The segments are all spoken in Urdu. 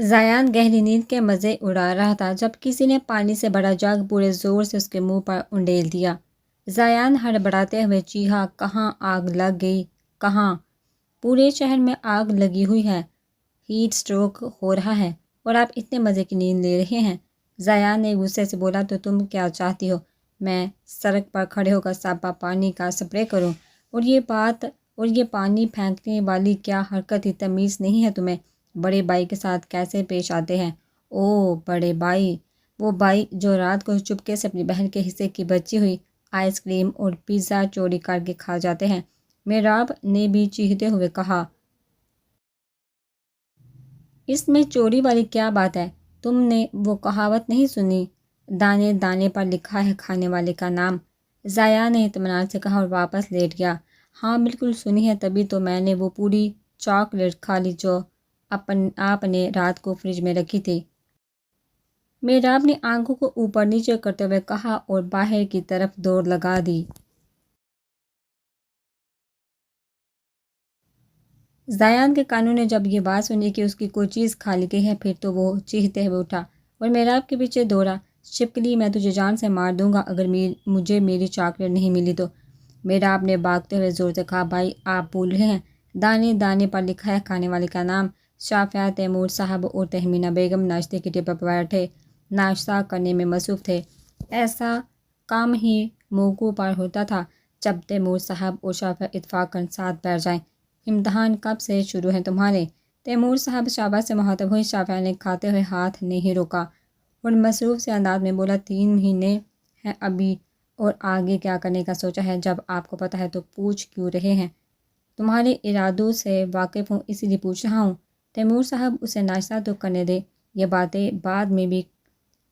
زیان گہری نیند کے مزے اڑا رہا تھا جب کسی نے پانی سے بھرا جگ پورے زور سے اس کے منہ پر انڈیل دیا۔ زیان ہڑبڑاتے ہوئے چیخا، کہاں آگ لگ گئی؟ کہاں؟ پورے شہر میں آگ لگی ہوئی ہے، ہیٹ اسٹروک ہو رہا ہے اور آپ اتنے مزے کی نیند لے رہے ہیں۔ زیان نے غصے سے بولا، تو تم کیا چاہتی ہو؟ میں سڑک پر کھڑے ہو کر صاف پانی کا سپرے کروں؟ اور یہ پانی پھینکنے والی کیا حرکت ہی تمیز نہیں ہے تمہیں؟ بڑے بھائی کے ساتھ کیسے پیش آتے ہیں؟ اوہ بڑے بھائی، وہ بھائی جو رات کو چپکے سے اپنی بہن کے حصے کی بچی ہوئی آئس کریم اور پیزا چوری کر کے کھا جاتے ہیں، میراب نے بھی چیختے ہوئے کہا۔ اس میں چوری والی کیا بات ہے؟ تم نے وہ کہاوت نہیں سنی، دانے دانے پر لکھا ہے کھانے والے کا نام؟ زیان نے اطمینان سے کہا اور واپس لیٹ گیا۔ ہاں بالکل سنی ہے، تبھی تو میں نے وہ پوری چاکلیٹ کھا لی جو آپ نے رات کو فریج میں رکھی تھی۔ میراب نے آنکھوں کو اوپر نیچے کرتے ہوئے کہا اور باہر کی طرف دوڑ لگا دی۔ زیان کے کانوں نے جب یہ بات سنی کہ اس کی کوئی چیز کھا لی گئی ہے، پھر تو وہ چیختے ہوئے اٹھا اور میراب کے پیچھے دوڑا۔ شپکلی، میں تجھے جان سے مار دوں گا اگر مجھے میری چاکلیٹ نہیں ملی تو۔ میراب نے بھاگتے ہوئے زور سے کہا، بھائی آپ بھول رہے ہیں، دانے دانے پر لکھا ہے کھانے والے کا نام۔ شافعہ، تیمور صاحب اور تہمینہ بیگم ناشتے کی ٹیبل پر بیٹھے ناشتہ کرنے میں مصروف تھے۔ ایسا کام ہی موقعوں پر ہوتا تھا جب تیمور صاحب اور شافعہ اتفاقاً ساتھ بیٹھ جائیں۔ امتحان کب سے شروع ہیں تمہارے؟ تیمور صاحب شافعہ سے مخاطب ہوئے۔ شافعہ نے کھاتے ہوئے ہاتھ نہیں روکا اور مصروف سے انداز میں بولا، 3 مہینے ہیں ابھی، اور آگے کیا کرنے کا سوچا ہے؟ جب آپ کو پتہ ہے تو پوچھ کیوں رہے ہیں؟ تمہارے ارادوں سے واقف ہوں، اسی لیے پوچھ رہا ہوں۔ تیمور صاحب اسے ناشتہ تو کرنے دیں، یہ باتیں بعد میں بھی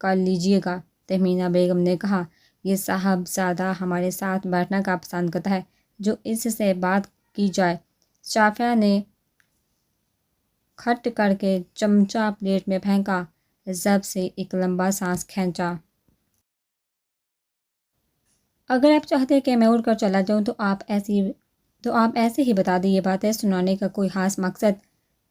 کر لیجیے گا۔ تہمینہ بیگم نے کہا، یہ صاحب زادہ ہمارے ساتھ بیٹھنا کا پسند کرتا ہے، جو اس سے بات کی جائے۔ شافعہ نے کھٹ کر کے چمچہ پلیٹ میں پھینکا، ضبط سے ایک لمبا سانس کھینچا۔ اگر آپ چاہتے کہ میں اڑ کر چلا جاؤں تو آپ ایسے ہی بتا دیں، یہ باتیں سنانے کا کوئی خاص مقصد؟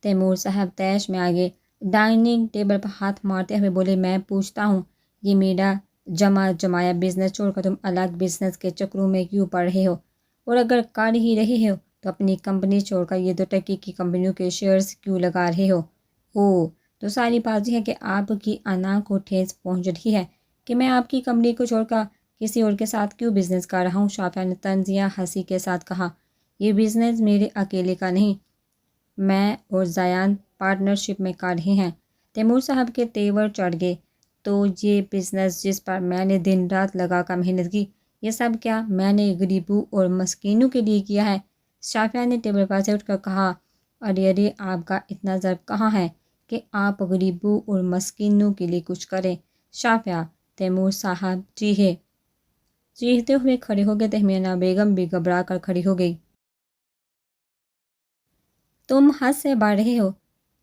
تیمور صاحب طیش میں آگے ڈائننگ ٹیبل پر ہاتھ مارتے ہوئے بولے، میں پوچھتا ہوں، یہ میرا جمع جمایا بزنس چھوڑ کر تم الگ بزنس کے چکروں میں کیوں پڑ رہے ہو؟ اور اگر کر ہی رہے ہو تو اپنی کمپنی چھوڑ کر یہ 2 ٹکی کی کمپنیوں کے شیئرز کیوں لگا رہے ہو؟ اوہ تو ساری بات یہ ہے کہ آپ کی انا کو ٹھیس پہنچ رہی ہے کہ میں آپ کی کمپنی کو چھوڑ کر کسی اور کے ساتھ کیوں بزنس کر رہا ہوں؟ شافعہ نے طنزیہ ہنسی کے ساتھ کہا، یہ بزنس میرے اکیلے کا نہیں، میں اور زیان پارٹنرشپ میں کر رہے ہیں۔ تیمور صاحب کے تیور چڑھ گئے، تو یہ بزنس جس پر میں نے دن رات لگا کر محنت کی، یہ سب کیا میں نے غریبوں اور مسکینوں کے لیے کیا ہے؟ شافعہ نے ٹیبل پر سے اٹھ کر کہا، ارے آپ کا اتنا ضرب کہاں ہے کہ آپ غریبوں اور مسکینوں کے لیے کچھ کریں؟ شافعہ، تیمور صاحب چیختے ہوئے کھڑے ہو گئے۔ تہمینہ بیگم بھی گھبرا کر کھڑی ہو گئی۔ تم حد سے بڑھ رہے ہو،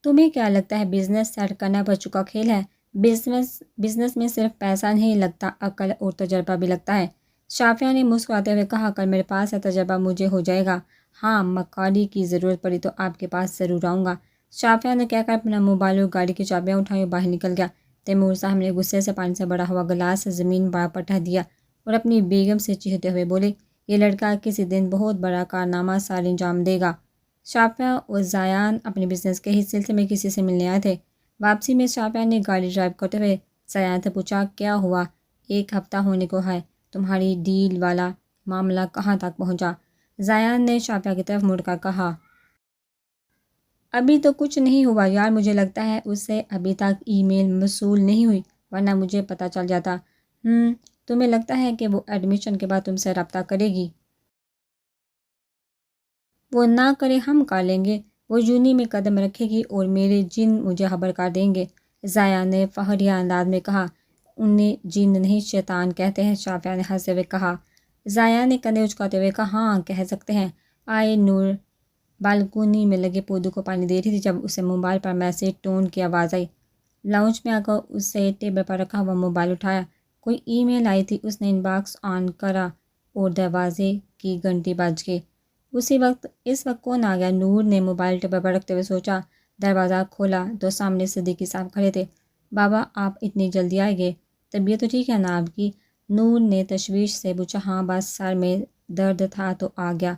تمہیں کیا لگتا ہے بزنس سیٹ کرنا بچوں کا کھیل ہے؟ بزنس میں صرف پیسہ نہیں لگتا، عقل اور تجربہ بھی لگتا ہے۔ شافعہ نے مسکراتے ہوئے کہا، اگر میرے پاس ہے تجربہ مجھے ہو جائے گا، ہاں مکاری کی ضرورت پڑی تو آپ کے پاس ضرور آؤں گا۔ شافعہ نے کہہ کر اپنا موبائل اور گاڑی کی چابیاں اٹھائی اور باہر نکل گیا۔ تیمور صاحب نے غصے سے پانی سے بھرا ہوا گلاس زمین پر پٹک دیا اور اپنی بیگم سے چیختے ہوئے بولے، یہ لڑکا کسی دن بہت بڑا کارنامہ سر انجام دے گا۔ شافعہ اور زیان اپنے بزنس کے ہی سلسلے میں کسی سے ملنے آئے تھے۔ واپسی میں شافعہ نے گاڑی ڈرائیو کرتے ہوئے زیان سے پوچھا، کیا ہوا؟ 1 ہفتہ ہونے کو ہے، تمہاری ڈیل والا معاملہ کہاں تک پہنچا؟ زیان نے شافعہ کی طرف مڑ کر کہا، ابھی تو کچھ نہیں ہوا یار، مجھے لگتا ہے اس سے ابھی تک ای میل موصول نہیں ہوئی، ورنہ مجھے پتہ چل جاتا۔ تمہیں لگتا ہے کہ وہ ایڈمیشن کے بعد تم سے رابطہ کرے گی؟ وہ نہ کرے ہم کر لیں گے، وہ یونی میں قدم رکھے گی اور میرے جن مجھے خبر کر دیں گے۔ زیان نے فخریہ انداز میں کہا، انہیں جن نہیں شیطان کہتے ہیں۔ شافعہ نے ہنستے ہوئے کہا۔ زیان نے کندھے اچکاتے ہوئے کہا، ہاں کہہ سکتے ہیں۔ آئے نور بالکونی میں لگے پودوں کو پانی دے رہی تھی جب اسے موبائل پر میسج ٹون کی آواز آئی۔ لاؤنج میں آ کر اسے ٹیبل پر رکھا ہوا موبائل اٹھایا، کوئی ای میل آئی تھی۔ اس نے ان باکس آن کرا اور دروازے کی گھنٹی بج گئی۔ اس وقت کون آ گیا؟ نور نے موبائل ٹیبل پر رکھتے ہوئے سوچا۔ دروازہ کھولا تو سامنے صدیقی صاحب کھڑے تھے۔ بابا آپ اتنی جلدی آئے گے؟ طبیعت تو ٹھیک ہے نا آپ کی؟ نور نے تشویش سے پوچھا۔ ہاں بس سر میں درد تھا تو آ گیا،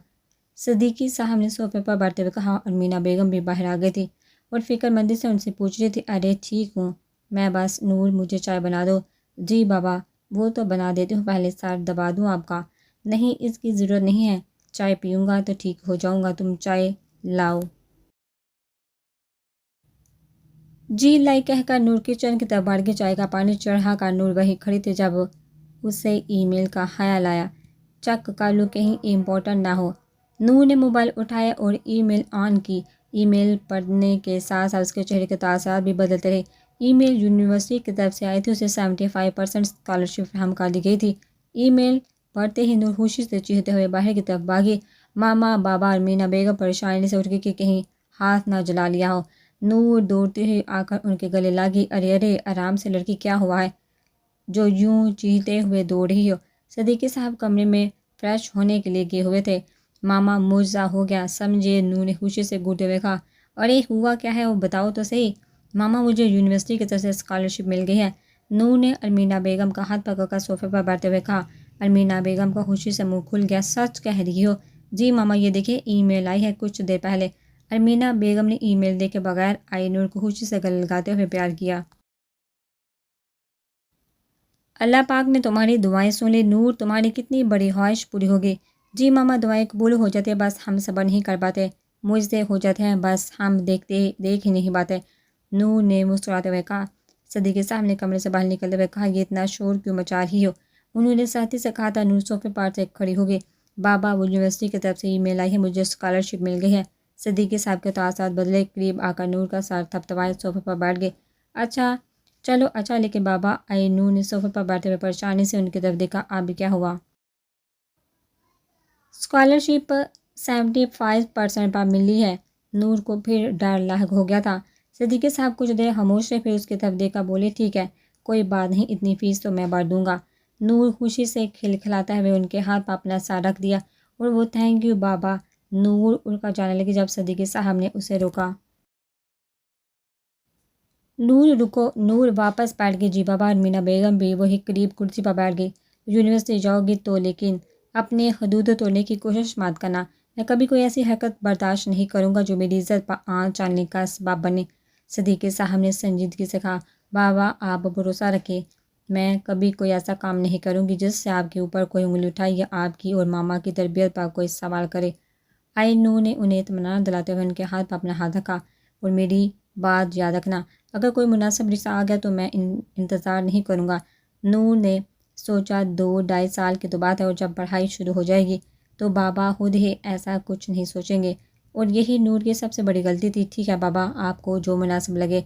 صدیقی صاحب نے صوفے پر بیٹھتے ہوئے کہا، اور مینا بیگم بھی باہر آ گئی تھی اور فکر مندی سے ان سے پوچھ رہی تھی، ارے ٹھیک ہوں میں، بس نور مجھے چائے بنا دو۔ جی بابا وہ تو بنا دیتی ہوں، پہلے سر دبا دوں آپ کا؟ نہیں اس کی ضرورت نہیں ہے، چائے پیوں گا تو ٹھیک ہو جاؤں گا، تم چائے لاؤ۔ جی لائی کہہ کر نور کچن کی طرف بڑھ گئی، چائے کا پانی چڑھا کر نور وہی کھڑی تھی جب اسے ای میل کا خیال آیا، چیک کر لوں کہیں امپورٹنٹ نہ ہو۔ نور نے موبائل اٹھایا اور ای میل آن کی۔ ای میل پڑھنے کے ساتھ ساتھ اس کے چہرے کے تاثرات بھی بدلتے رہے۔ ای میل یونیورسٹی کی طرف سے آئی تھی، اسے 75% اسکالرشپ فراہم کر دی گئی تھی۔ ای میل پڑھتے ہی نور خوشی سے چیختے ہوئے باہر کی طرف بھاگی۔ ماما بابا اور مینا بیگم پریشانی سے اٹھ گئی کہ کہیں ہاتھ نہ جلا لیا ہو۔ نور دوڑتی ہوئی آ کر ان کے گلے لگی، ارے ارے آرام سے لڑکی، کیا ہوا ہے جو یوں چیختے ہوئے دوڑ رہی ہو؟ صدیقی صاحب کمرے میں فریش ہونے کے لیے گئے ہوئے تھے۔ ماما معجزہ ہو گیا سمجھے، نور نے خوشی سے گھوٹے ہوئے کہا۔ ارے ہوا کیا ہے وہ بتاؤ تو صحیح۔ ماما مجھے یونیورسٹی کی طرف سے اسکالرشپ مل گئی ہے، نور نے ارمینا بیگم کا ہاتھ پکڑ کر صوفے پر بیٹھتے ہوئے کہا۔ ارمینا بیگم کا خوشی سے منہ کھل گیا، سچ کہہ رہی ہو؟ جی ماما یہ دیکھیں ای میل آئی ہے کچھ دیر پہلے۔ ارمینا بیگم نے ای میل دیکھے بغیر آئی نور کو خوشی سے گلے لگاتے ہوئے پیار کیا۔ اللہ پاک نے تمہاری دعائیں سن لی نور، تمہاری کتنی بڑی خواہش پوری ہوگی۔ جی ماما دعائیں قبول ہو جاتی ہیں، بس ہم صبر نہیں کر پاتے، معجزے ہو جاتے ہیں، بس ہم دیکھ ہی نہیں پاتے، نور نے مسکراتے ہوئے کہا۔ صدیقی صاحب نے کمرے سے باہر نکلتے ہوئے کہا، یہ اتنا شور کیوں مچا رہی ہو؟ انہوں نے سختی سے کہا تھا۔ نور صوفے پر سے کھڑی ہو گئی۔ بابا وہ یونیورسٹی کی طرف سے ای میل آئی ہے، مجھے اسکالرشپ مل گئی ہے۔ صدیقی صاحب کے تاثرات بدلے، قریب آ کر نور کا سر تھپتھپائے، صوفے پر بیٹھ گئے۔ اچھا چلو اچھا لیکن بابا، آئی نور نے صوفے پر بیٹھتے ہوئے پریشانی سے ان کی طرف دیکھا، اب کیا ہوا؟ اسکالرشپ 75% پر ملی ہے۔ نور کو پھر ڈر لاحق ہو گیا تھا۔ صدیقی صاحب کچھ دیر خاموش رہے، پھر اس کی طرف دیکھا، بولے ٹھیک ہے کوئی بات نہیں، اتنی فیس تو میں بھر دوں گا۔ نور خوشی سے کھلکھلاتا ہوئے ان کے ہاتھ پر اپنا سر رکھ دیا اور وہ تھینک یو بابا۔ نور اڑ کر جانے لگی جب صدیقی صاحب نے اسے روکا۔ نور رکو، نور واپس بیٹھ گئی۔ جی بابا، اور مینا بیگم بھی وہی قریب کرسی پر بیٹھ گئی۔ یونیورسٹی جاؤ گی تو لیکن اپنے حدود توڑنے کی کوشش مت کرنا، میں کبھی کوئی ایسی حرکت برداشت نہیں کروں گا جو میری عزت پر آنچ آنے کا سبب بنے۔ صدیقی صاحب نے سنجیدگی سے کہا، بابا آپ بھروسہ رکھیں، میں کبھی کوئی ایسا کام نہیں کروں گی جس سے آپ کے اوپر کوئی انگلی اٹھائے یا آپ کی اور ماما کی تربیت پر کوئی سوال کرے۔ آئی نور نے انہیں اطمینان دلاتے ہوئے ان کے ہاتھ پر اپنا ہاتھ رکھا، اور میری بات یاد رکھنا، اگر کوئی مناسب رشتہ آ گیا تو میں انتظار نہیں کروں گا۔ نور نے سوچا 2-2.5 سال کی تو بات ہے، اور جب پڑھائی شروع ہو جائے گی تو بابا خود ہی ایسا کچھ نہیں سوچیں گے، اور یہی نور کی سب سے بڑی غلطی تھی۔ ٹھیک ہے بابا، آپ کو جو مناسب لگے،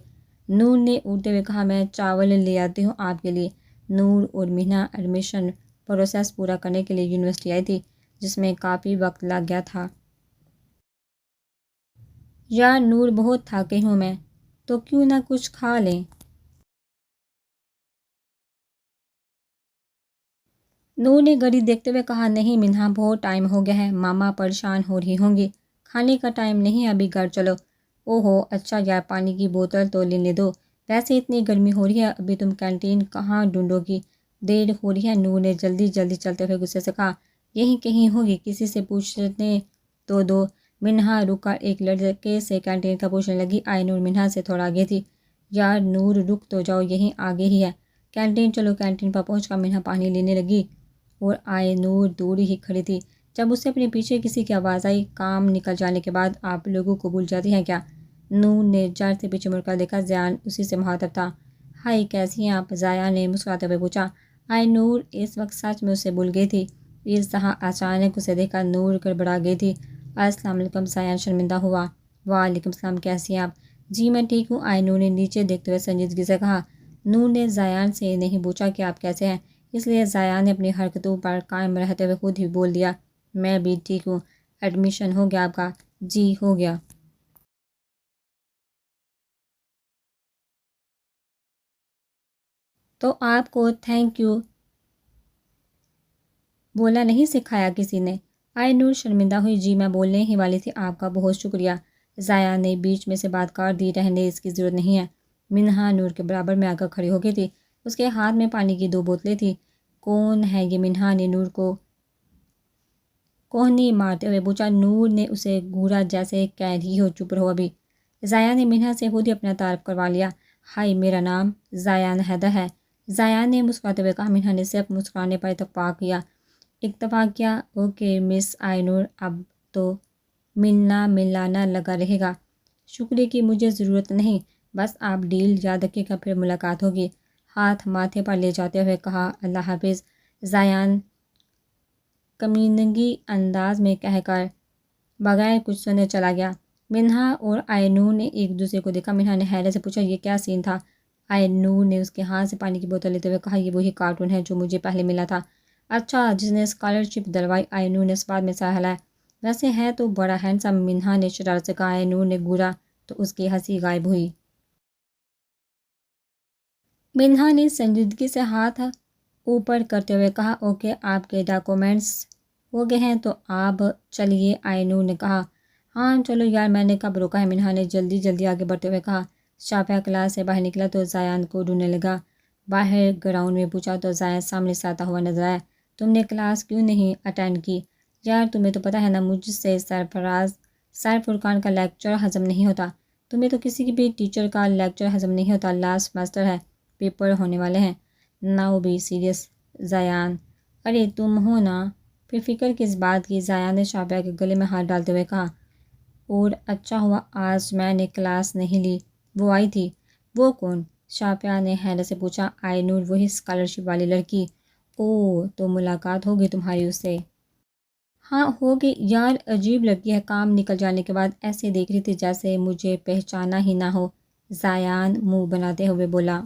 نور نے اٹھتے ہوئے کہا۔ میں چاول لے آتی ہوں آپ کے لیے۔ نور اور مہنا ایڈمیشن پروسیس پورا کرنے کے لیے یونیورسٹی آئی تھی، جس میں کافی وقت لگ گیا تھا۔ یار نور بہت تھکی ہوں میں، تو کیوں نہ کچھ کھا لیں؟ نور نے گھڑی دیکھتے ہوئے کہا، نہیں منہا بہت ٹائم ہو گیا ہے، ماما پریشان ہو رہی ہوں گی، کھانے کا ٹائم نہیں، ابھی گھر چلو۔ اوہو اچھا یار، پانی کی بوتل تو لینے دو، ویسے اتنی گرمی ہو رہی ہے، ابھی تم کینٹین کہاں ڈھونڈو گی، دیر ہو رہی ہے۔ نور نے جلدی جلدی چلتے ہوئے غصے سے کہا، یہیں کہیں ہوگی، کسی سے پوچھنے تو دو۔ منہا رک کر ایک لڑکے سے کینٹین کا پوچھنے لگی۔ آئی نور منہا سے تھوڑا آگے تھی۔ یار نور رک تو جاؤ، یہیں آگے ہی ہے کینٹین، چلو۔ کینٹین پر پہنچ کر منہا پانی لینے لگی اور آئی نور دور ہی کھڑی تھی جب اس سے اپنے پیچھے کسی کی آواز آئی، کام نکل جانے کے بعد آپ لوگوں کو بھول جاتی ہیں کیا؟ نور نے جر سے پیچھے مڑ کر دیکھا، زیان اسی سے مخاطب تھا۔ ہائی کیسی ہیں آپ؟ زایا نے مسکراتے ہوئے پوچھا۔ آئی نور اس وقت سچ میں اسے بھول گئی تھی، اس طرح اچانک اسے دیکھ کر نور گڑبڑا گئی تھی۔ السلام علیکم، زایان شرمندہ ہوا۔ وعلیکم السلام، کیسی ہیں آپ؟ جی میں ٹھیک ہوں، آئی نور نے نیچے دیکھتے ہوئے سنجیدگی سے کہا۔ نور نے زایان سے نہیں پوچھا کہ آپ کیسے ہیں، اس لیے زایان نے اپنی حرکتوں پر قائم رہتے ہوئے خود ہی بول دیا، میں بھی ٹھیک ہوں۔ ایڈمیشن ہو گیا آپ کا؟ جی ہو گیا۔ تو آپ کو تھینک یو بولا نہیں سکھایا کسی نے؟ آئی نور شرمندہ ہوئی، جی میں بولنے ہی والی تھی، آپ کا بہت شکریہ۔ زایا نے بیچ میں سے بات کاٹ دی، رہنے اس کی ضرورت نہیں ہے۔ منہا نور کے برابر میں آ کر کھڑی ہو گئی تھی، اس کے ہاتھ میں پانی کی 2 بوتلیں تھیں۔ کون ہے یہ؟ منہا نے نور کو کوہنی مارتے ہوئے پوچھا۔ نور نے اسے گھورا جیسے کہہ رہی ہو چپ رہو ابھی۔ زایا نے منہا سے خود ہی اپنا تعارف کروا لیا۔ ہائی، میرا نام زایان حیدر ہے، زایا نے مسکراتے ہوئے کہا۔ منہا نے صرف مسکرانے پر اتفاق کیا۔ اوکے مس آئی نور، اب تو ملنا ملانا لگا رہے گا۔ شکریہ کی مجھے ضرورت نہیں، بس آپ ڈیل یاد رکھیے گا، پھر ملاقات ہوگی۔ ہاتھ ماتھے پر لے جاتے ہوئے کہا۔ اللہ حافظ، زایان کمینگی انداز میں کہہ کر بغیر کچھ سنے چلا گیا۔ منہا اور آئی نور نے ایک دوسرے کو دیکھا۔ منہا نے حیرت سے پوچھا، یہ کیا سین تھا؟ آئی نور نے اس کے ہاتھ سے پانی کی بوتل لیتے ہوئے کہا، یہ وہی کارٹون ہے جو مجھے پہلے ملا تھا۔ اچھا، جس نے اسکالرشپ دلوائی؟ آئی نور نے اس بات میں سر ہلایا۔ ویسے ہے تو بڑا ہینڈسم، منہا نے شرارت سے کہا۔ آئی نور نے گھورا تو اس کی ہنسی غائب ہوئی۔ منہا نے سنجیدگی سے ہاتھ اوپر کرتے ہوئے کہا، اوکے، آپ کے ڈاکومنٹس ہو گئے ہیں تو آپ چلیے۔ آئی نور نے کہا، ہاں چلو یار، میں نے کب روکا ہے؟ منہا نے جلدی آگے بڑھتے ہوئے کہا۔ شافعہ کلاس سے باہر نکلا تو زایان کو ڈھونڈنے لگا۔ باہر گراؤنڈ میں پوچھا تو زایان سامنے سے آتا ہوا نظر آیا۔ تم نے کلاس کیوں نہیں اٹینڈ کی؟ یار تمہیں تو پتہ ہے نا، مجھ سے سر فرقان کا لیکچر ہضم نہیں ہوتا۔ تمہیں تو کسی بھی ٹیچر کا لیکچر ہضم نہیں ہوتا۔ لاسٹ سیمسٹر ہے، پیپر ہونے والے ہیں۔ Now be serious Zayan. ارے تم ہو نا، پھر فکر کس بات کی؟ زایان نے شافعہ کے گلے میں ہاتھ ڈالتے ہوئے کہا۔ اور اچھا ہوا آج میں نے کلاس نہیں لی، وہ آئی تھی۔ وہ کون؟ شافعہ نے حیرت سے پوچھا۔ آئی نور، وہی اسکالرشپ والی لڑکی۔ اوہ، تو ملاقات ہوگی تمہاری اس سے؟ ہاں ہوگی یار، عجیب لڑکی ہے، کام نکل جانے کے بعد ایسے دیکھ رہی تھی جیسے مجھے پہچانا ہی نہ ہو۔ زایان منہ بناتے ہوئے بولا۔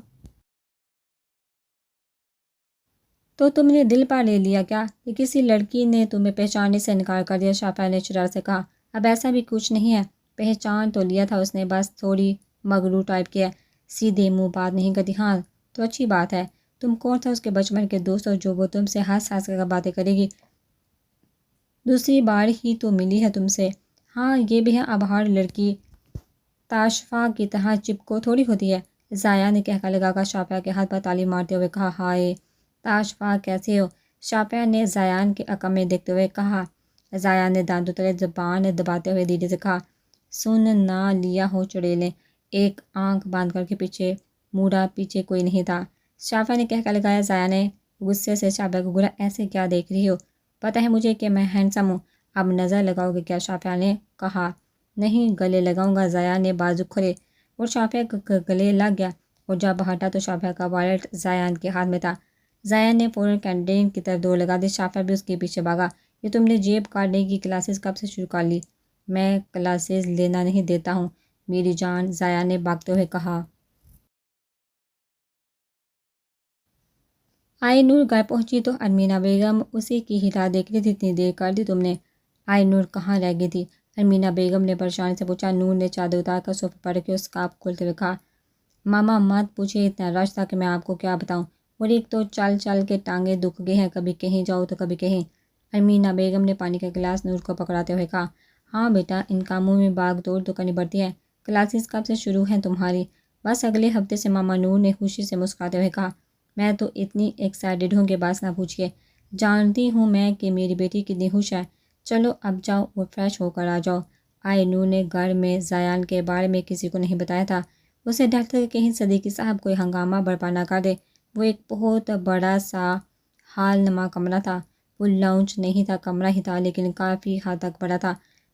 تو تم نے دل پر لے لیا کیا، کہ کسی لڑکی نے تمہیں پہچاننے سے انکار کر دیا؟ شافعہ نے شرارت سے کہا۔ اب ایسا بھی کچھ نہیں ہے، پہچان تو لیا تھا اس نے، بس تھوڑی مغرور ٹائپ کی ہے، سیدھے منہ بات نہیں کرتی۔ ہاں تو اچھی بات ہے۔ تم کون تھا اس کے بچپن کے دوست ہو جو وہ تم سے ہنس ہنس کر باتیں کرے گی؟ دوسری بار ہی تو ملی ہے تم سے۔ ہاں یہ بھی ہے، اب ہر لڑکی تاشفا کی طرح چپکو تھوڑی ہوتی ہے۔ زایا نے کہہ کر لگا کر شافعہ کے ہاتھ پر تالی مارتے ہوئے کہا۔ ہائے تاشفا، کیسے ہو؟ شافعہ نے زایان کے عقب میں دیکھتے ہوئے کہا۔ زایان نے دانتوں تلے زبان دباتے ہوئے دھیرے سے کہا، سن نہ لیا ہو چڑیلیں؟ ایک آنکھ باندھ کر کے پیچھے موڑا، پیچھے کوئی نہیں تھا۔ شافعہ نے کہہ کر لگایا۔ زایا نے غصے سے شافعہ کو گھورا۔ ایسے کیا دیکھ رہی ہو؟ پتہ ہے مجھے کہ میں ہینڈسم ہوں، اب نظر لگاؤ گے کیا؟ شافعہ نے کہا۔ نہیں، گلے لگاؤں گا۔ زایا نے بازو کھولے اور شافعہ کا گلے لگ گیا، اور جب ہٹا تو شافعہ کا والٹ زایان کے ہاتھ میں تھا۔ زایا نے فوراً کینٹین کی طرف دوڑ لگا دی، شافعہ بھی اس کے پیچھے بھاگا۔ یہ تم نے جیب کاٹنے کی کلاسز کب سے شروع کر لی؟ میں کلاسز لینا نہیں دیتا ہوں میری جان، زایا نے بھاگتے ہوئے کہا۔ آئی نور گھر پہنچی تو ارمینا بیگم اسی کی ہی راہ دیکھ رہی تھی۔ اتنی دیر کر دی تم نے؟ آئی نور کہاں رہ گئی تھی؟ ارمینا بیگم نے پریشانی سے پوچھا۔ نور نے چادر اتار کر صوفے پر رکھی اور اسکارف کھولتے ہوئے کہا، ماما مت پوچھے، اتنا رش تھا کہ میں آپ کو کیا بتاؤں، اور ایک تو چل چل کے ٹانگیں دکھ گئے ہیں، کبھی کہیں جاؤ تو کبھی کہیں۔ ارمینا بیگم نے پانی کا گلاس نور کو پکڑاتے ہوئے کہا۔ ہاں بیٹا، ان کاموں میں بھاگ دوڑ تو کرنی پڑتی ہے۔ کلاسز کب سے شروع ہیں تمہاری؟ بس اگلے ہفتے سے ماما، نور نے خوشی سے مسکراتے ہوئے کہا۔ میں تو اتنی ایکسائٹڈ ہوں کہ بس نہ پوچھئے، جانتی ہوں میں کہ میری بیٹی کتنی خوش ہے۔ چلو اب جاؤ اور فریش ہو کر آ جاؤ۔ آئی نور نے گھر میں زایان کے بارے میں کسی کو نہیں بتایا تھا، اسے ڈر تھا کہ کہیں صدیقی صاحب کوئی ہنگامہ برپا نہ کر دے۔ وہ ایک بہت بڑا سا ہال نما کمرہ تھا، وہ لاؤنج نہیں تھا، کمرہ ہی تھا، لیکن کافی حد تک بڑا تھا۔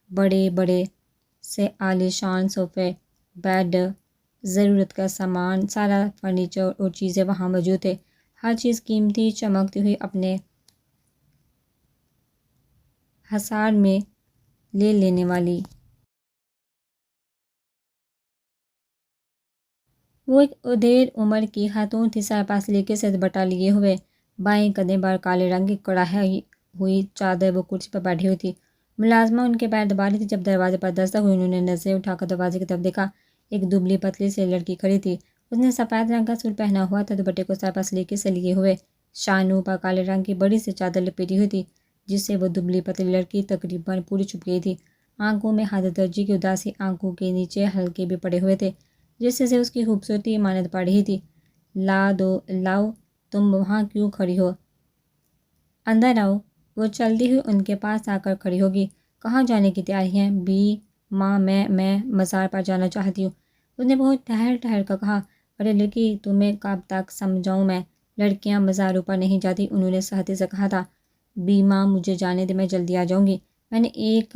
بڑے بڑے سے عالی شان صوفے، بیڈ، ضرورت کا سامان، سارا فرنیچر اور چیزیں وہاں موجود تھے، ہر چیز قیمتی، چمکتی ہوئی، اپنے حصار میں لے لینے والی۔ وہ ایک ادھیڑ عمر کی خاتون تھی، سر پر سلیقے سے دوپٹہ لیے ہوئے، بائیں کندھے پر کالے رنگ کی کڑھائی ہوئی چادر، وہ کرسی پر بیٹھی ہوئی تھی۔ ملازمہ ان کے پیر دبا رہی تھی۔ جب دروازے پر دستک ہوئی، انہوں نے نظریں اٹھا کر دروازے کی طرف دیکھا۔ ایک دبلی پتلی سی لڑکی کھڑی تھی، اس نے سفید رنگ کا سوٹ پہنا ہوا تھا، دوپٹے کو سر پر سلیقے سے لیے ہوئے، شانوں پر کالے رنگ کی بڑی سی چادر لپیٹی ہوئی تھی، جس سے وہ دبلی پتلی لڑکی تقریباً پوری چھپ گئی تھی۔ آنکھوں میں حد درجے کی اداسی، آنکھوں کے نیچے ہلکے بھی پڑے ہوئے تھے جس سے اس کی خوبصورتی مانت پڑ رہی تھی۔ لاؤ تم وہاں کیوں کھڑی ہو؟ اندر آؤ۔ وہ چلتی ہوئی ان کے پاس آ کر کھڑی ہوگی۔ کہاں جانے کی تیاری ہے؟ ماں میں مزار پر جانا چاہتی ہوں۔ اس نے بہت ٹھہر کر کہا۔ ارے لڑکی، تمہیں کب تک سمجھاؤں میں؟ لڑکیاں مزاروں پر نہیں جاتی، انہوں نے سختی سے کہا تھا۔ ماں مجھے جانے دے، میں جلدی آ جاؤں گی۔ میں نے ایک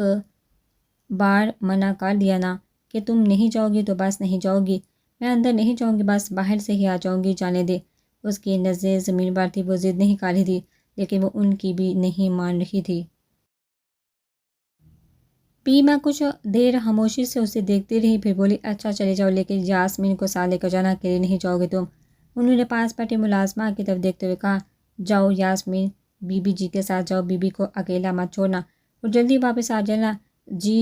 بار منع کر دیا نا کہ تم نہیں جاؤ گی تو بس نہیں جاؤ گی۔ میں اندر نہیں جاؤں گی، بس باہر سے ہی آ جاؤں گی، جانے دے۔ اس کی نظریں زمین پر تھی، وہ ضد نہیں کر رہی تھی لیکن وہ ان کی بھی نہیں مان رہی تھی۔ ماں کچھ دیر خاموشی سے اسے دیکھتی رہی، پھر بولی، اچھا چلے جاؤ، لیکن یاسمین کو ساتھ لے کر جانا، اکیلے نہیں جاؤ گے تم۔ انہوں نے پاس بیٹھے ملازمہ کی طرف دیکھتے ہوئے کہا، جاؤ یاسمین، بی جی کے ساتھ جاؤ، بی کو اکیلا مت چھوڑنا اور جلدی واپس آ جانا۔ جی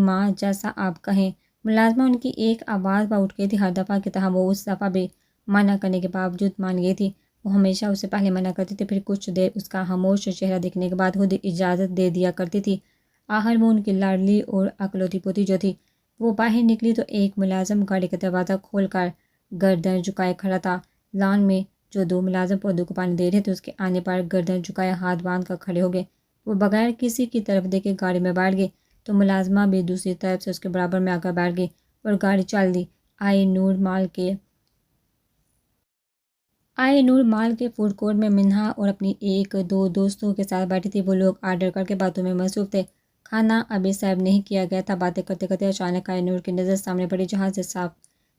ماں، جیسا آپ کہیں۔ ملازمہ ان کی ایک آواز پر اٹھ گئی تھی، ہر دفعہ کی طرح وہ اس دفعہ بھی منع کرنے کے باوجود مان گئی تھی۔ وہ ہمیشہ اسے پہلے منع کرتی تھی، پھر کچھ دیر اس کا خاموش چہرہ دیکھنے کے بعد خود اجازت دے دیا کرتی تھی۔ آخر وہ ان کی لاڈلی اور اکلوتی پوتی جو تھی۔ وہ باہر نکلی تو ایک ملازم گاڑی کا دروازہ کھول کر گردن جھکائے کھڑا تھا۔ لان میں جو دو ملازم پودوں کو پانی دے رہے تھے، اس کے آنے پر گردن جھکائے ہاتھ باندھ کر کھڑے ہو گئے۔ وہ بغیر کسی کی طرف دیکھے گاڑی میں بیٹھ گئے تو ملازمہ بھی دوسری طرف سے اس کے برابر میں آ کر بیٹھ گئی اور گاڑی چل دی۔ نور مال کے فوڈ کورٹ میں منہا اور اپنی ایک دو دوستوں کے ساتھ بیٹھی تھی۔ وہ لوگ آرڈر کر کے باتوں میں مصروف تھے۔ کھانا ابھی سرو نہیں کیا گیا تھا۔ باتیں کرتے کرتے اچانک نور کی نظر سامنے پڑی، جہاں سے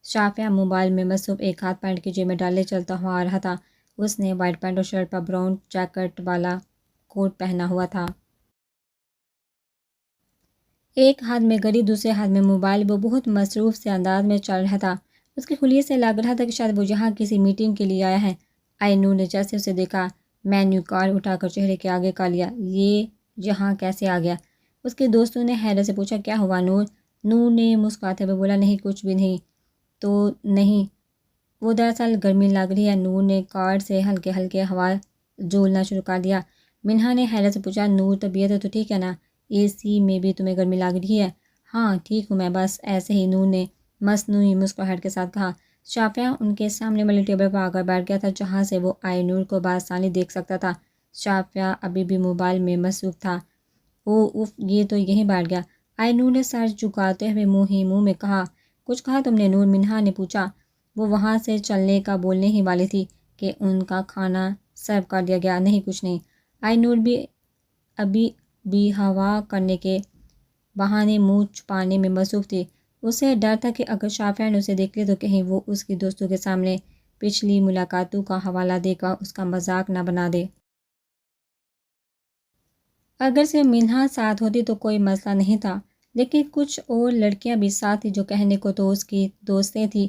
شافیہ موبائل میں مصروف ایک ہاتھ پینٹ کی جیب میں ڈالے چلتا ہوا آ رہا تھا۔ اس نے وائٹ پینٹ اور شرٹ پر براؤن جیکٹ والا کوٹ پہنا ہوا تھا۔ ایک ہاتھ میں گھڑی، دوسرے ہاتھ میں موبائل۔ وہ بہت مصروف سے انداز میں چل رہا تھا۔ اس کے خلیے سے لگ رہا تھا کہ شاید وہ یہاں کسی میٹنگ کے لیے آیا ہے۔ نور نے جیسے اسے دیکھا، مینیو کارڈ اٹھا کر چہرے کے آگے کر لیا۔ یہ یہاں کیسے آ گیا؟ اس کے دوستوں نے حیرت سے پوچھا۔ کیا ہوا نور؟ نور نے مسکراتے ہوئے بولا، نہیں کچھ بھی نہیں تو نہیں، وہ دراصل گرمی لگ رہی ہے۔ نور نے کارڈ سے ہلکے ہلکے ہوا جھولنا شروع کر دیا۔ منہا نے حیرت سے پوچھا، نور طبیعت تو ٹھیک ہے نا؟ اے سی میں بھی تمہیں گرمی لگ رہی ہے؟ ہاں ٹھیک ہوں میں، بس ایسے ہی، نور نے مصنوعی مسکراہٹ کے ساتھ کہا۔ شافیہ ان کے سامنے والے ٹیبل پر آ کر بیٹھ گیا تھا، جہاں سے وہ نور کو بآسانی دیکھ سکتا تھا۔ شافیہ ابھی بھی موبائل میں مصروف تھا۔ اف، یہ تو یہیں بیٹھ گیا۔ نور نے سر جھکاتے ہوئے منہ ہی منہ میں کہا۔ کچھ کہا تم نے نور؟ منہا نے پوچھا۔ وہ وہاں سے چلنے کا بولنے ہی والی تھی کہ ان کا کھانا سرو کر دیا گیا۔ نہیں کچھ نہیں۔ نور بھی ابھی بھی ہوا کرنے کے بہانے منہ چھپانے میں مصروف تھی۔ اسے ڈر تھا کہ اگر شافیہ نے اسے دیکھ لیا تو کہیں وہ اس کی دوستوں کے سامنے پچھلی ملاقاتوں کا حوالہ دے کر اس کا مذاق نہ بنا دے۔ اگر سے منہا ساتھ ہوتی تو کوئی مسئلہ نہیں تھا، لیکن کچھ اور لڑکیاں بھی ساتھ تھیں جو کہنے کو تو اس کی دوستیں تھیں،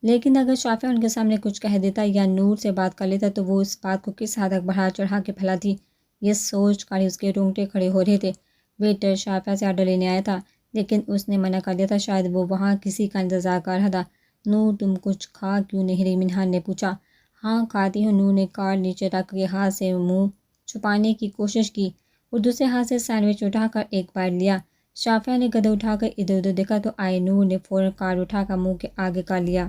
لیکن اگر شافیہ ان کے سامنے کچھ کہہ دیتا یا نور سے بات کر لیتا تو وہ اس بات کو کس حد تک بڑھا چڑھا کے پھیلاتی، یہ سوچ کر اس کے رونگٹے کھڑے ہو رہے تھے۔ ویٹر شافیہ سے آرڈر لینے آیا تھا لیکن اس نے منع کر دیا تھا، شاید وہ وہاں کسی کا انتظار کر رہا تھا۔ نور تم کچھ کھا کیوں نہیں رہی؟ منہا نے پوچھا۔ ہاں کھاتی ہوں۔ نور نے کارڈ نیچے رکھ کے ہاتھ سے منہ چھپانے کی کوشش کی اور دوسرے ہاتھ سے سینڈوچ اٹھا کر ایک بائٹ لیا۔ شافیہ نے گدھے اٹھا کر ادھر ادھر دیکھا تو نور نے فوراً کارڈ اٹھا کر منہ کے آگے کر لیا۔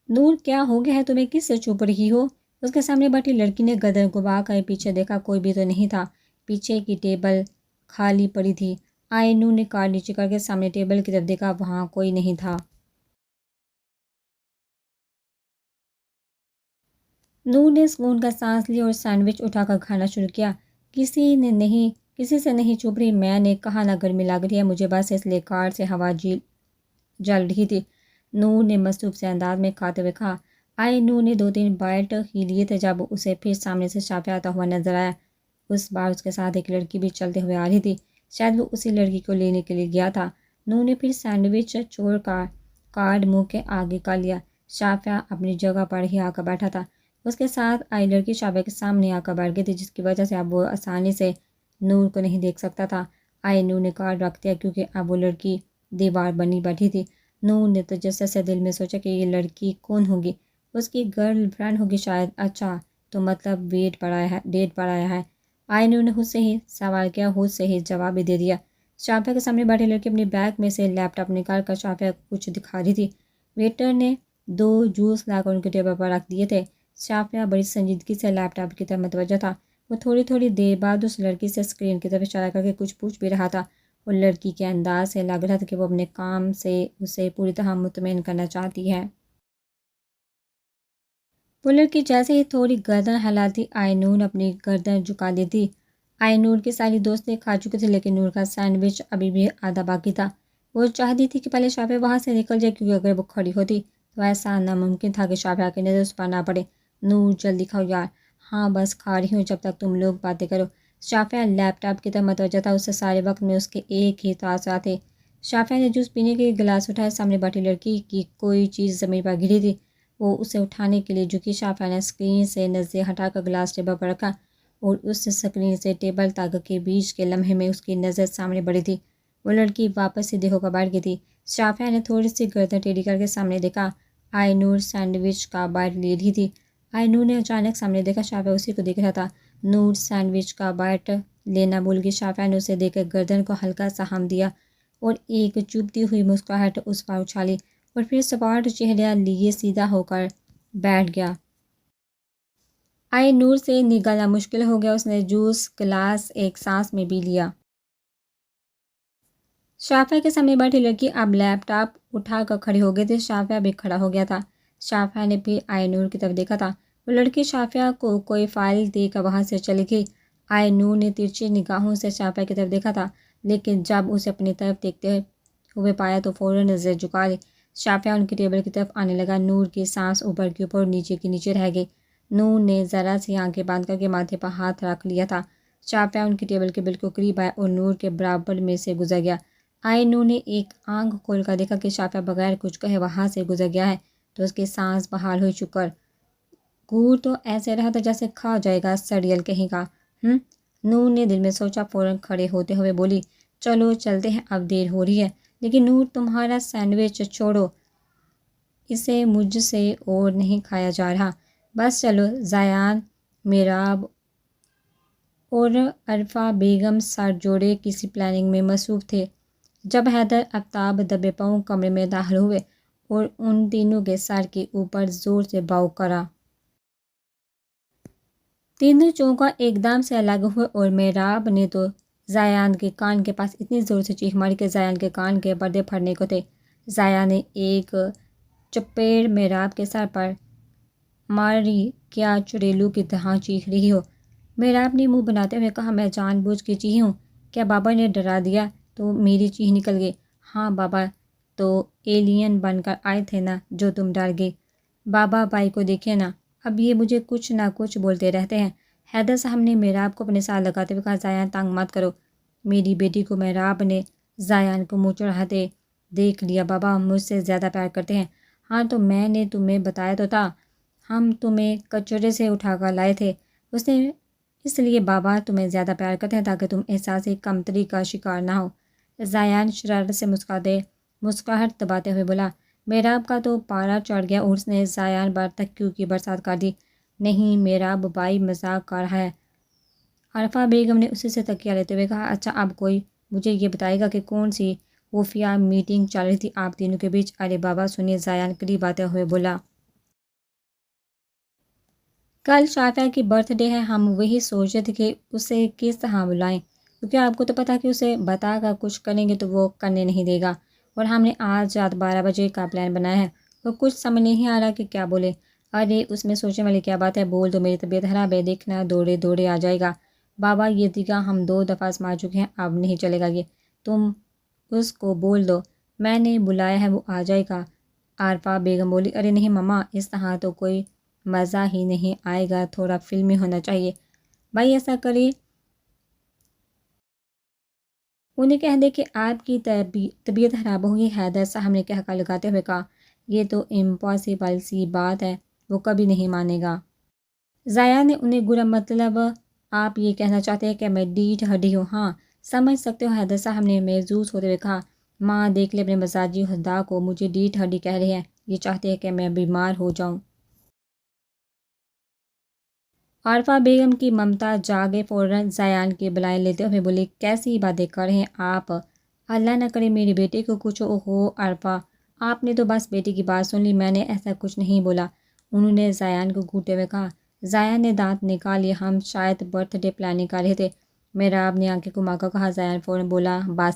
نور کیا ہو گیا ہے تمہیں؟ کس سے چھپ رہی ہو؟ اس کے سامنے بیٹھی لڑکی نے گردن گھما کر پیچھے دیکھا، کوئی بھی تو نہیں تھا، پیچھے کی ٹیبل خالی پڑی تھی۔ نور نے کارڈ نیچے کر کے سامنے ٹیبل کی طرف دیکھا، وہاں کوئی نہیں تھا۔ نور نے سکون کا سانس لیا اور سینڈوچ اٹھا کر کھانا شروع کیا۔ کسی سے نہیں چھپ رہی، میں نے کہا نا گرمی لگ رہی ہے مجھے، بس اس لیے کارڈ سے ہوا جل رہی تھی، نور نے مصروف سے انداز میں کھاتے ہوئے کہا۔ نور نے 2-3 بائٹ ہی لیے تھے جب اسے پھر سامنے سے شافیہ آتا ہوا نظر آیا۔ اس بار اس کے ساتھ ایک لڑکی بھی چلتے ہوئے آ رہی تھی، شاید وہ اسی لڑکی کو لینے کے لیے گیا تھا۔ نور نے پھر سینڈوچ چھوڑ کر کارڈ منہ کے آگے کر لیا۔ شافیہ اپنی جگہ پر ہی آ کر بیٹھا تھا۔ اس کے ساتھ لڑکی شافیہ کے سامنے آ کر بیٹھ گئی تھی، جس کی وجہ سے اب وہ آسانی سے نور کو نہیں دیکھ سکتا تھا۔ نور نے کارڈ رکھ دیا کیونکہ اب وہ لڑکی دیوار بنی بیٹھی تھی۔ نور نے تجسس سے دل میں سوچا کہ یہ لڑکی کون ہوگی؟ اس کی گرل فرینڈ ہوگی شاید۔ اچھا تو مطلب ڈیٹ پر آیا ہے۔ نور نے خود سے ہی سوال کیا، خود سے ہی جواب بھی دے دیا۔ شافیہ کے سامنے بیٹھی لڑکی اپنی بیگ میں سے لیپ ٹاپ نکال کر شافیہ کو کچھ دکھا رہی تھی۔ ویٹر نے 2 جوس لا کر ان کے ٹیبل پر رکھ دیے تھے۔ شافیہ بڑی سنجیدگی سے لیپ ٹاپ کی طرف متوجہ تھا۔ وہ تھوڑی دیر بعد اس لڑکی سے اسکرین کی طرف اشارہ کر کے کچھ پوچھ بھی رہا تھا۔ وہ لڑکی کے انداز سے لگ رہا تھا کہ وہ اپنے کام سے اسے پوری طرح مطمئن کرنا چاہتی ہے۔ وہ لڑکی جیسے ہی تھوڑی گردن ہلاتی آئی نور اپنی گردن جھکا دیتی۔ آئی نور کی ساری دوستیں کھا چکے تھے لیکن نور کا سینڈوچ ابھی بھی آدھا باقی تھا۔ وہ چاہتی تھی کہ پہلے شافیہ وہاں سے نکل جائے کیونکہ اگر وہ کھڑی ہوتی تو ایسا ناممکن تھا کہ شافیہ کی نظر اس پر نہ پڑے۔ نور جلدی کھاؤ یار۔ ہاں بس کھا رہی ہوں جب تک تم لوگ باتیں کرو۔ شافیہ لیپ ٹاپ کی طرف متوجہ تھا۔ اس سے سارے وقت میں اس کے ایک ہی تاثرات تھے۔ شافیہ نے جوس پینے کے لیے گلاس اٹھایا۔ سامنے بیٹھی لڑکی کی کوئی چیز زمین پر گری تھی۔ وہ اسے اٹھانے کے لیے جھکی۔ شافیہ نے اسکرین سے نظریں ہٹا کر گلاس ٹیبل پر رکھا اور اس اسکرین سے ٹیبل تک کے بیچ کے لمحے میں اس کی نظر سامنے بڑھی تھی۔ وہ لڑکی واپس سیدھی ہو کر بیٹھ گئی تھی۔ شافیہ نے تھوڑی سی گردن ٹیڑھی کر کے سامنے دیکھا۔ آئی نور سینڈوچ کا بائٹ لے رہی تھی۔ آئی نور نے اچانک سامنے دیکھا، شافیہ اسی کو دیکھ رہا تھا۔ نور سینڈوچ کا بائٹ لینا بھول گئی۔ شافیہ نے اسے دیکھ کر گردن کو ہلکا سا ہم دیا اور ایک چبھتی ہوئی مسکراہٹ اس پر اچھالی اور پھر سپاٹ چہرہ لیے سیدھا ہو کر بیٹھ گیا۔ آئی نور سے نگلنا مشکل ہو گیا۔ اس نے جوس گلاس ایک سانس میں پی لیا۔ شافیہ کے سامنے بیٹھی لڑکی اب لیپ ٹاپ اٹھا کر کھڑی ہو گئی تھی۔ شافیہ بھی کھڑا ہو گیا تھا۔ شافیہ نے پھر آئی نور کی طرف دیکھا تھا۔ وہ لڑکی شافیہ کو کوئی فائل دے کر وہاں سے چلی گئی۔ آئی نور نے ترچھی نگاہوں سے شافیہ کی طرف دیکھا تھا لیکن جب اسے اپنی طرف دیکھتے ہوئے پایا تو فوراً نظر جھکا لی۔ شافیہ ان کی ٹیبل کی طرف آنے لگا۔ نور کی سانس اوپر کی اوپر اور نیچے کی نیچے رہ گئی۔ نور نے ذرا سی آنکھیں بند کر کے ماتھے پر ہاتھ رکھ لیا تھا۔ شافیہ ان کی ٹیبل کے بالکل قریب آیا اور نور کے برابر میں سے گزر گیا۔ آئی نور نے ایک آنکھ کھول کر دیکھا کہ شافیہ بغیر کچھ کہے وہاں سے گزر گیا ہے تو اس کی سانس بحال ہوئی۔ شکر گور تو ایسے رہا تھا جیسے کھا جائے گا سڑیل کہیں کا۔ نور نے دل میں سوچا۔ فوراً کھڑے ہوتے ہوئے بولی، چلو چلتے ہیں اب دیر ہو رہی ہے۔ لیکن نور تمہارا سینڈوچ چھوڑو، اسے مجھ سے اور نہیں کھایا جا رہا۔ بس چلو۔ زیان، میراب اور عرفہ بیگم سر جوڑے کسی پلاننگ میں مصروف تھے جب حیدر آفتاب دبے پاؤں کمرے میں داخل ہوئے اور ان تینوں کے سر کے اوپر زور سے باؤ کرا۔ تینوں چونکا ایک دم سے الگ ہوئے اور میراب نے تو زیان کے کان کے پاس اتنی زور سے چیخ ماری کہ زیان کے کان کے پردے پھٹنے کو تھے۔ زیان نے ایک چپیڑ میراب کے سر پر ماری۔ کیا چڑیلوں کی طرح چیخ رہی ہو؟ میراب نے منہ بناتے ہوئے کہا، میں جان بوجھ کے چیخی ہوں۔ کیا بابا نے ڈرا دیا تو میری چیخ نکل گئی؟ ہاں بابا تو ایلین بن کر آئے تھے نا جو تم ڈر گئی۔ بابا بھائی کو دیکھے نا، اب یہ مجھے کچھ نہ کچھ بولتے رہتے ہیں۔ حیدر صاحب نے میراب کو اپنے ساتھ لگاتے ہوئے کہا، زیان تنگ مت کرو میری بیٹی کو۔ میراب نے زیان کو منہ چڑھاتے دیکھ لیا۔ بابا مجھ سے زیادہ پیار کرتے ہیں۔ ہاں تو میں نے تمہیں بتایا تو تھا، ہم تمہیں کچرے سے اٹھا کر لائے تھے اس لیے بابا تمہیں زیادہ پیار کرتے ہیں تاکہ تم احساس کمتری کا شکار نہ ہو۔ زیان شرارت سے مسکراہٹ دباتے ہوئے بولا۔ میراب کا تو پارا چڑھ گیا اور اس نے زیان پر تکیوں کی برسات کر دی۔ نہیں میراب بھائی مذاق کر رہا ہے۔ عرفہ بیگم نے اسی سے تکیہ لیتے ہوئے کہا، اچھا اب کوئی مجھے یہ بتائے گا کہ کون سی خفیہ میٹنگ چل رہی تھی آپ تینوں کے بیچ؟ ارے بابا سنیے، زیان قریب آتے ہوئے بولا، کل شافیہ کی برتھ ڈے ہے، ہم وہی سوچ رہے تھے کہ اسے کس طرح بلائیں کیونکہ آپ کو تو پتہ کہ اسے بتا کر کچھ کریں گے تو وہ کرنے نہیں دے گا، اور ہم نے آج رات 12 بجے کا پلان بنایا ہے۔ وہ کچھ سمجھ نہیں آ رہا کہ کیا بولے۔ ارے اس میں سوچنے والی کیا بات ہے، بول دو، میری طبیعت خراب ہے، دیکھنا دوڑے دوڑے آ جائے گا۔ بابا یہ طریقہ ہم 2 دفعہ آزما چکے ہیں، اب نہیں چلے گا یہ، تم اس کو بول دو میں نے بلایا ہے، وہ آ جائے گا۔ عارفہ بیگم بولی، ارے نہیں مما، اس طرح تو کوئی مزہ ہی نہیں آئے گا، تھوڑا فلمی ہونا چاہیے۔ بھائی ایسا کرے انہیں کہہ دے کہ آپ کی طبیعت خراب ہوگی۔ حیدر صاحب نے کہا لگاتے ہوئے کہا، یہ تو امپاسبل سی بات ہے، وہ کبھی نہیں مانے گا۔ زایا نے انہیں گرا، مطلب آپ یہ کہنا چاہتے ہیں کہ میں ڈیٹ ہڈی ہوں؟ ہاں سمجھ سکتے ہو، حیدر صاحب نے محظوظ ہوتے ہوئے کہا۔ ماں دیکھ لے اپنے مزاجی خدا کو، مجھے ڈیٹ ہڈی کہہ رہے ہیں، یہ چاہتے ہیں کہ میں بیمار ہو جاؤں۔ عارفہ بیگم کی ممتا جاگے، فوراً زیان کی بلائیں لیتے ہوئے بولی، کیسی باتیں کر رہے ہیں آپ اللہ نہ کرے میری بیٹے کو کچھ ہو عرفہ، آپ نے تو بس بیٹی کی بات سن لی، میں نے ایسا کچھ نہیں بولا، انہوں نے زیان کو گھوٹے ہوئے کہا۔ زیان نے دانت نکال لیے، ہم شاید برتھ ڈے پلاننگ کر رہے تھے، میرا اب نے آنکھیں گھما کر کہا۔ زیان فوراً بولا، بس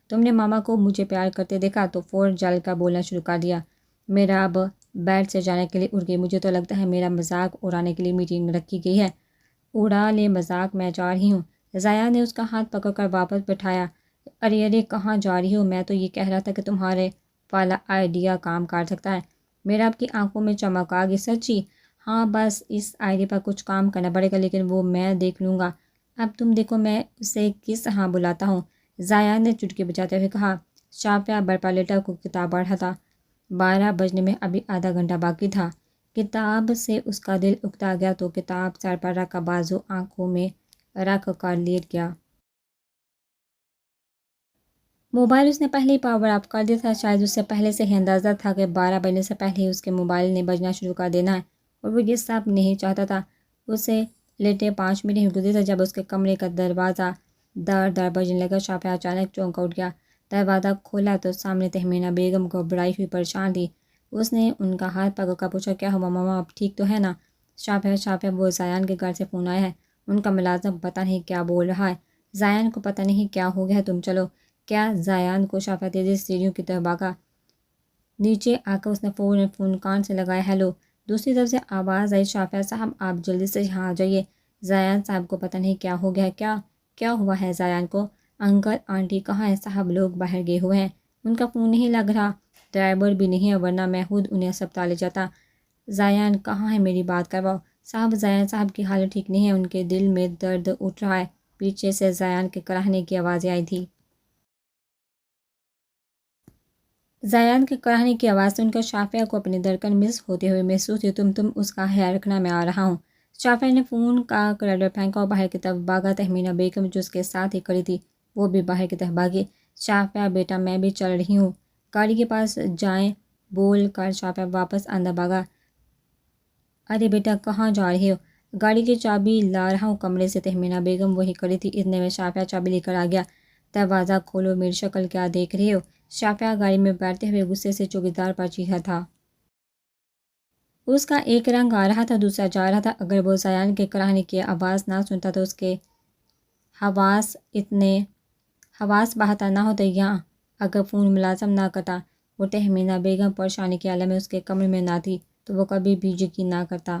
تم نے ماما کو مجھے پیار کرتے دیکھا تو فوراً جل کر بولنا شروع کر دیا۔ میرا اب بیڈ سے جانے کے لیے اٹھ گئی، مجھے تو لگتا ہے میرا مذاق اڑانے کے لیے میٹنگ رکھی گئی ہے۔ اڑا لے مذاق، میں جا رہی ہوں۔ زیان نے اس کا ہاتھ پکڑ کر واپس بٹھایا۔ ارے ارے کہاں جا رہی ہو؟ میں تو یہ کہہ رہا تھا کہ تمہارے والا آئیڈیا کام کر سکتا ہے۔ میرا آپ کی آنکھوں میں چمک آ گئی، سچی؟ ہاں بس اس آئیڈیا پر کچھ کام کرنا پڑے گا، لیکن وہ میں دیکھ لوں گا، اب تم دیکھو میں اسے کس طرح بلاتا ہوں۔ زیان نے چٹکی بجاتے ہوئے کہا۔ شافعہ برپا لیٹا کو کتاب پڑھ رہا تھا، 12 بجنے میں ابھی آدھا گھنٹہ باقی تھا۔ کتاب سے اس کا دل اکتا گیا تو کتاب سر پر رکھ کر بازو آنکھوں میں رکھ کر لیٹ گیا۔ موبائل اس نے پہلے ہی پاور آف کر دیا تھا، شاید اس سے پہلے سے ہی اندازہ تھا کہ 12 بجنے سے پہلے ہی اس کے موبائل نے بجنا شروع کر دینا ہے، اور وہ یہ سب نہیں چاہتا تھا۔ اسے لیٹے 5 منٹ ہی گزرے تھے جب اس کے کمرے کا دروازہ دڑ دڑ بجنے لگا۔ شافعہ اچانک چونکا اٹھ گیا، دروازہ کھولا تو سامنے تہمینہ بیگم گھبرائی ہوئی پریشان تھی۔ اس نے ان کا ہاتھ پکڑ کر پوچھا، کیا ہوا ماما، آپ ٹھیک تو ہے نا؟ شافعہ وہ زیان کے گھر سے فون آیا ہے، ان کا ملازم پتہ نہیں کیا بول رہا ہے، زیان کو پتہ نہیں کیا ہو گیا ہے، تم چلو۔ کیا زیان کو؟ شافعہ تیزی سے سیڑھیوں کی طرف بھاگا، نیچے آ کر اس نے فوراً فون کان سے لگایا۔ ہیلو، دوسری طرف سے آواز آئی، شافعہ صاحب آپ جلدی سے یہاں آ جائیے، زیان صاحب کو پتہ نہیں کیا ہو گیا ہے۔ کیا ہوا ہے زیان کو؟ انکل آنٹی کہاں ہیں؟ صاحب لوگ باہر گئے ہوئے ہیں، ان کا فون نہیں لگ رہا، ڈرائیور بھی نہیں ہے، ورنہ میں خود انہیں اسپتال لے جاتا۔ زیان کہاں ہے؟ میری بات کرواؤ۔ صاحب زیان صاحب کی حالت ٹھیک نہیں ہے، ان کے دل میں درد اٹھ رہا ہے۔ پیچھے سے زیان کے کراہنے کی آوازیں آئی تھی۔ زیان کے کراہنے کی آواز سن کر شافعہ کو اپنی دھڑکن مس ہوتے ہوئے محسوس ہوئی۔ تم اس کا خیال رکھنا، میں آ رہا ہوں۔ شافعہ نے فون کا کریڈر پھینکا اور باہر کی طرف بھاگا۔ تہمینہ بیگم جو اس کے ساتھ ہی کھڑی تھی وہ بھی باہر کی طرف بھاگی۔ شافعہ بیٹا میں بھی چل رہی ہوں، گاڑی کے پاس جائیں بول کر شافعہ واپس اندر بھاگا۔ ارے بیٹا کہاں جا رہے ہو؟ گاڑی کی چابی لا رہا ہوں کمرے سے، تہمینہ بیگم وہی کھڑی تھی، اتنے میں شافعہ چابی لے کر آ گیا۔ دروازہ کھولو، میری شکل کیا دیکھ رہے ہو؟ شافعہ گاڑی میں بیٹھتے ہوئے غصے سے چوکیدار پر چیخا تھا۔ اس کا ایک رنگ آ رہا تھا، دوسرا جا رہا تھا۔ اگر وہ زیان کے کراہنے کی آواز نہ سنتا تو اس کے حواس بہتر نہ ہوتے، یا اگر فون ملازم نہ کرتا، وہ تہمینہ بیگم پریشانی کے عالم میں اس کے کمرے میں نہ تھی تو وہ کبھی بھی یقین نہ کرتا۔